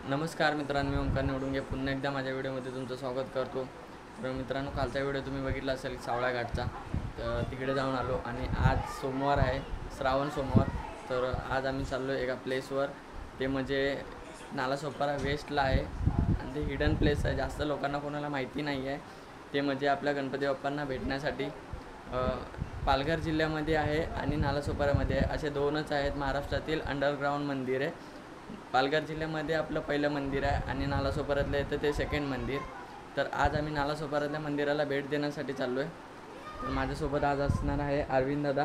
नमस्कार मित्रांनो, मी ओंकार निवडुंगे पुन्हा एकदा माझ्या व्हिडिओमध्ये तुमचं स्वागत करतो। तर मित्रांनो, कालचा व्हिडिओ तुम्ही बघितला असेल सावळा घाटचा, तर तिकडे जाऊन आलो आणि आज सोमवार आहे, श्रावण सोमवार। तर आज आम्ही चाललो एका प्लेसवर, ते म्हणजे नालासोपारा वेस्टला आहे आणि ते हिडन प्लेस आहे, जास्त लोकांना कोणाला माहिती नाही आहे। ते म्हणजे आपल्या गणपती बाप्पांना भेटण्यासाठी पालघर जिल्ह्यामध्ये आहे आणि नालासोपारामध्ये आहे, असे दोनच आहेत महाराष्ट्रातील अंडरग्राउंड मंदिर आहे। पालघर जिल्ह्यामध्ये आपलं पहिलं मंदिर आहे आणि नालासोपारातलं येतं ते सेकंड मंदिर। तर आज आम्ही नालासोपारातल्या मंदिराला भेट देण्यासाठी चाललो आहे। तर माझ्यासोबत आज असणार आहे अरविंद दादा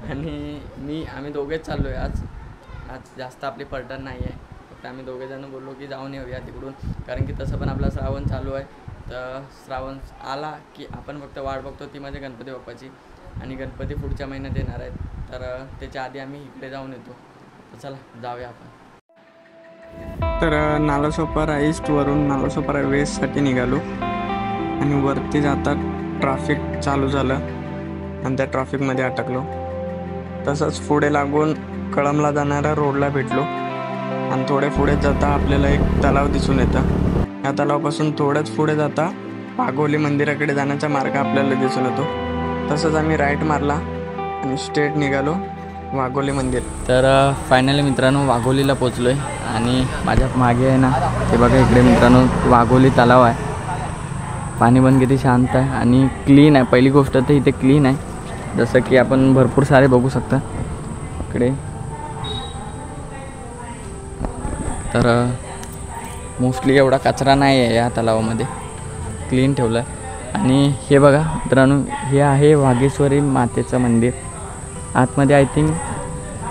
आणि आम्ही दोघेच चाललो आहे। आज जास्त आपली पलटण नाही आहे, फक्त आम्ही दोघेजण बोललो की जाऊन येऊया तिकडून, कारण की तसं पण आपला श्रावण चालू आहे। तर श्रावण आला की आपण फक्त वाट बघतो ती म्हणजे गणपती बाप्पाची, आणि गणपती पुढच्या महिन्यात येणार आहेत, तर त्याच्या आधी आम्ही इकडे जाऊन येतो। तर चला जाऊया आपण। तर नालासोपारा ईस्टवरून नालासोपारा वेस्टसाठी निघालो आणि वरती जाता ट्रॅफिक चालू झालं आणि त्या ट्रॅफिकमध्ये अटकलो। तसंच पुढे लागून कळमला जाणाऱ्या रोडला भेटलो आणि थोडे पुढे जाता आपल्याला एक तलाव दिसून येतं। या तलावापासून थोडंच पुढे जाता वाघोली मंदिराकडे जाण्याचा मार्ग आपल्याला दिसून येतो। तसंच आम्ही राईट मारला आणि स्ट्रेट निघालो वाघोली मंदिर। तर फायनली मित्रांनो वाघोलीला पोचलो आहे आणि माझ्या मागे आहे ना, ते बघा इकडे मित्रांनो वाघोली तलाव आहे। पाणी पण किती शांत आहे आणि क्लीन आहे। पहिली गोष्ट तर इथे क्लीन आहे, जसं की आपण भरपूर सारे बघू शकता इकडे। तर मोस्टली एवढा कचरा नाही आहे या तलावामध्ये, क्लीन ठेवलं आहे। आणि हे बघा मित्रांनो, हे आहे वाघेश्वरी मातेचं मंदिर। आतमध्ये आय थिंक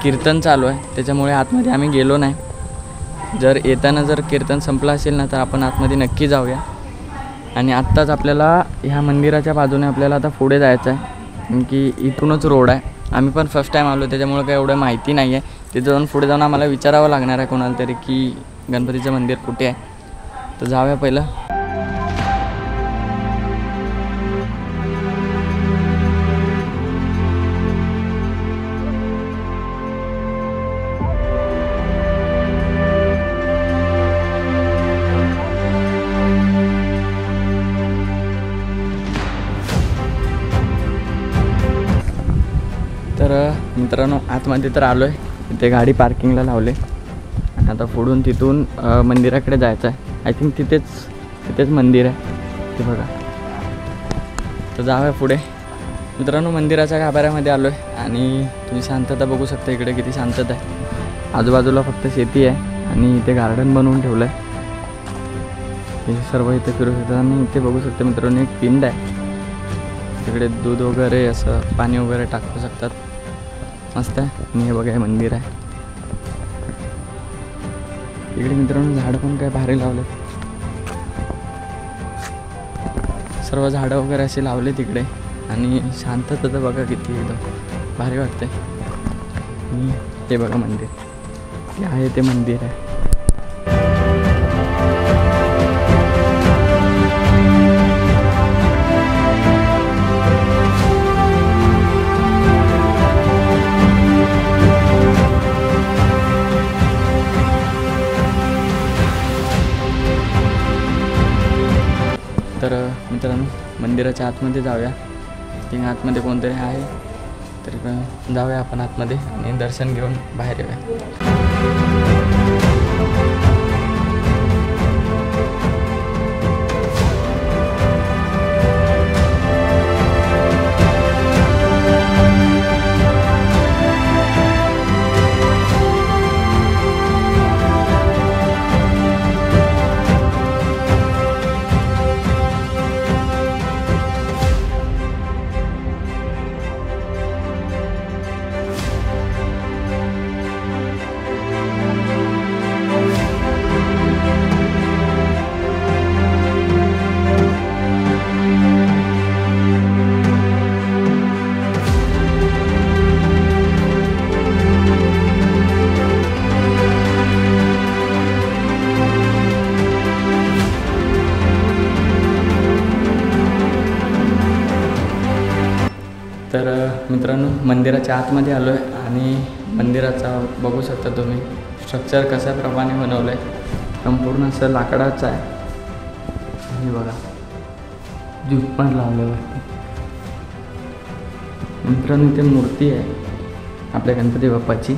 कीर्तन चालू आहे, त्याच्यामुळे आतमध्ये आम्ही गेलो नाही। जर येताना जर कीर्तन संपलं असेल ना, तर आपण आतमध्ये नक्की जाऊया। आणि आत्ताच आपल्याला ह्या मंदिराच्या बाजूने आपल्याला आता पुढे जायचं आहे, कारण की इथूनच रोड आहे। आम्ही पण फर्स्ट टाईम आलो, त्याच्यामुळे काही एवढं माहिती नाही आहे। तिथं जाऊन पुढे जाऊन आम्हाला विचारावं लागणार आहे कोणाला तरी की गणपतीचं मंदिर कुठे आहे। तर जाऊया पहिलं। तर मित्रांनो आतमध्ये तर आलो आहे, इथे गाडी पार्किंगला लावले आणि आता पुढून तिथून मंदिराकडे जायचं आहे। आय थिंक तिथेच मंदिर आहे, ते बघा। तर जाऊया पुढे। मित्रांनो मंदिराच्या गाभाऱ्यामध्ये आलो आहे आणि तुम्ही शांतता बघू शकता, इकडे किती शांतता आहे। आजूबाजूला फक्त शेती आहे आणि इथे गार्डन बनवून ठेवलं आहे, हे सर्व इथे फिरू शकतात। आणि इथे बघू शकता मित्रांनो एक पिंड आहे, तिकडे दूध वगैरे असं पाणी वगैरे टाकू शकतात, मस्त आहे। आणि हे बघा हे मंदिर आहे। इकडे मित्रांनो झाडं पण काय भारी लावले, सर्व झाडं वगैरे असे लावले तिकडे। आणि शांतता तर बघा किती एकदम भारी वाटते। आणि हे बघा मंदिर, हे आहे ते मंदिर आहे। तर मित्रांनो मंदिराच्या आतमध्ये जाऊया, ते आतमध्ये कोणतरी आहे, तरी जाऊया आपण आतमध्ये आणि दर्शन घेऊन बाहेर येऊया। तर मित्रांनो मंदिराच्या आतमध्ये आलो आहे आणि मंदिराचा बघू शकता तुम्ही स्ट्रक्चर कशा प्रमाणे बनवलं आहे। संपूर्ण असं लाकडाचं आहे. हे बघा ज्यूट पण लावल्यावरती. मित्रांनो इथे मूर्ती आहे आपल्या गणपती बाप्पाची.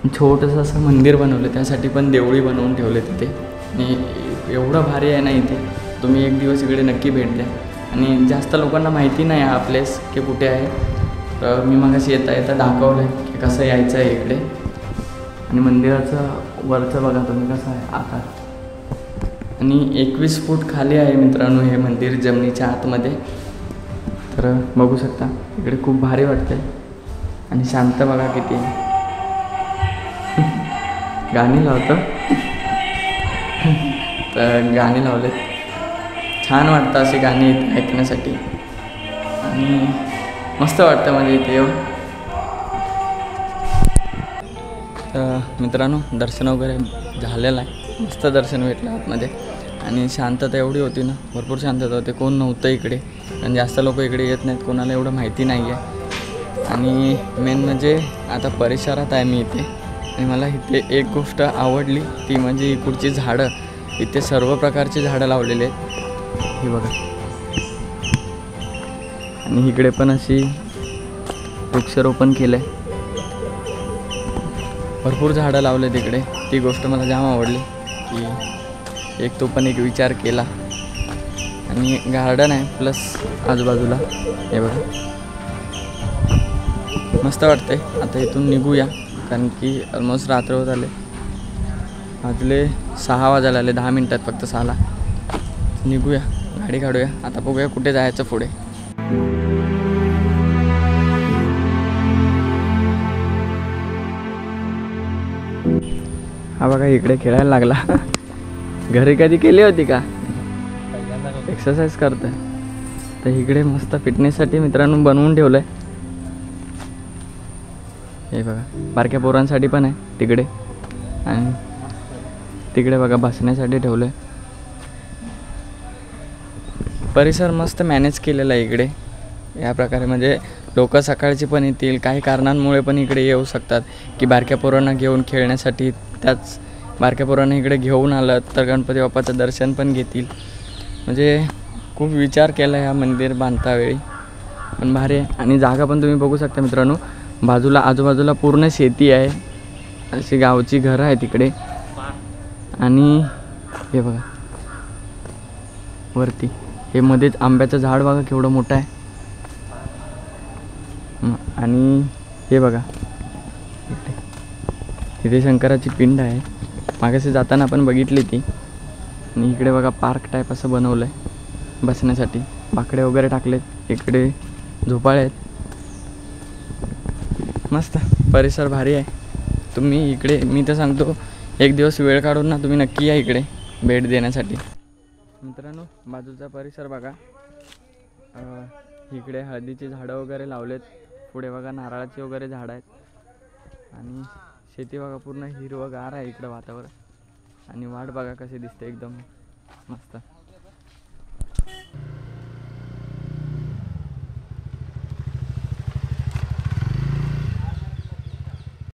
छोटंसं असं मंदिर बनवलं, त्यासाठी पण देवळी बनवून ठेवले तिथे. आणि एवढं भारी आहे ना इथे, तुम्ही एक दिवस इकडे नक्की भेट द्या. आणि जास्त लोकांना माहिती नाही हा प्लेस की कुठे आहे. तर मी मगाशी येता येता दाखवलं आहे की कसं यायचं आहे इकडे. आणि मंदिराचं वरचं बघा तुम्ही कसं आहे आकार. आणि 21 फूट खाली आहे मित्रांनो हे मंदिर जमिनीच्या आतमध्ये. तर बघू शकता इकडे खूप भारी वाटतंय आणि शांत बघा किती. गाणी लावतो तर गाणी लावलेत, छान वाटतं अशी गाणी ऐकण्यासाठी आणि मस्त वाटतं म्हणजे इथे येऊन. तर मित्रांनो दर्शन वगैरे झालेलं आहे, मस्त दर्शन भेटलं आतमध्ये. आणि शांतता एवढी होती ना, भरपूर शांतता होती. कोण नव्हतं इकडे, आणि जास्त लोक इकडे येत नाहीत, कोणाला एवढं माहिती नाही आहे. आणि मेन म्हणजे आता परिसरात आहे मी इथे, आणि मला इथे एक गोष्ट आवडली ती म्हणजे इकडची झाडं. इथे सर्व प्रकारची झाडं लावलेली आहेत, हे बघा. आणि इकडे पण अशी वृक्षारोपण केलं आहे, भरपूर झाडं लावले तिकडे. ती गोष्ट मला जाम आवडली की एक तो पण एक विचार केला. आणि गार्डन आहे प्लस आजूबाजूला, हे बघा मस्त वाटते. आता इथून निघूया कारण की ऑलमोस्ट रात्र होत आले, वाजले 6 वाजायला आले, 10 मिनटात फक्त 6ला. निघूया, गाडी काढूया, आता बघूया कुठे जायचं पुढे. हा बघा इकडे खेळायला लागला. घरी कधी केली होती का एक्सरसाइज करतोय? तर इकडे मस्त फिटनेससाठी मित्रांनो बनवून ठेवलं आहे. हे बघा बारक्या पोरांसाठी पण आहे तिकडे, आणि तिकडे बघा बसण्यासाठी ठेवलं आहे. परिसर मस्त मॅनेज केलेला आहे इकडे या प्रकारे. म्हणजे लोक सकाळची पण येतील, काही कारणांमुळे पण इकडे येऊ शकतात की बारक्या पोरांना घेऊन खेळण्यासाठी. त्याच बारक्या पोरांना इकडे घेऊन आलं तर गणपती बाप्पाचं दर्शन पण घेतील. म्हणजे खूप विचार केला ह्या मंदिर बांधतावेळी, पण भारी आहे. आणि जागा पण तुम्ही बघू शकता मित्रांनो, बाजूला आजूबाजूला पूर्ण शेती आहे, अशी गावची घरं आहे तिकडे. आणि हे बघा वरती हे मध्येच आंब्याचं झाड बघा केवढं मोठं आहे. आणि हे बघा इथे शंकराची पिंड आहे, मागाशी जाताना आपण बघितली ती. आणि इकडे बघा पार्क टाईप असं बनवलं आहे बसण्यासाठी, बाकडे वगैरे टाकलेत, इकडे झोपाळे आहेत. मस्त परिसर भारी आहे. तुम्ही इकडे, मी तर सांगतो एक दिवस वेळ काढून ना तुम्ही नक्की या इकडे भेट देण्यासाठी. मित्रांनो बाजूचा परिसर बघा, इकडे हळदीची झाडं वगैरे लावलेत, पुढे बघा नारळाची वगैरे झाडं आहेत. आणि शेती बघा पूर्ण हिरवंगार आहे इकडं वातावरण. आणि वाट बघा कशी दिसते एकदम मस्त.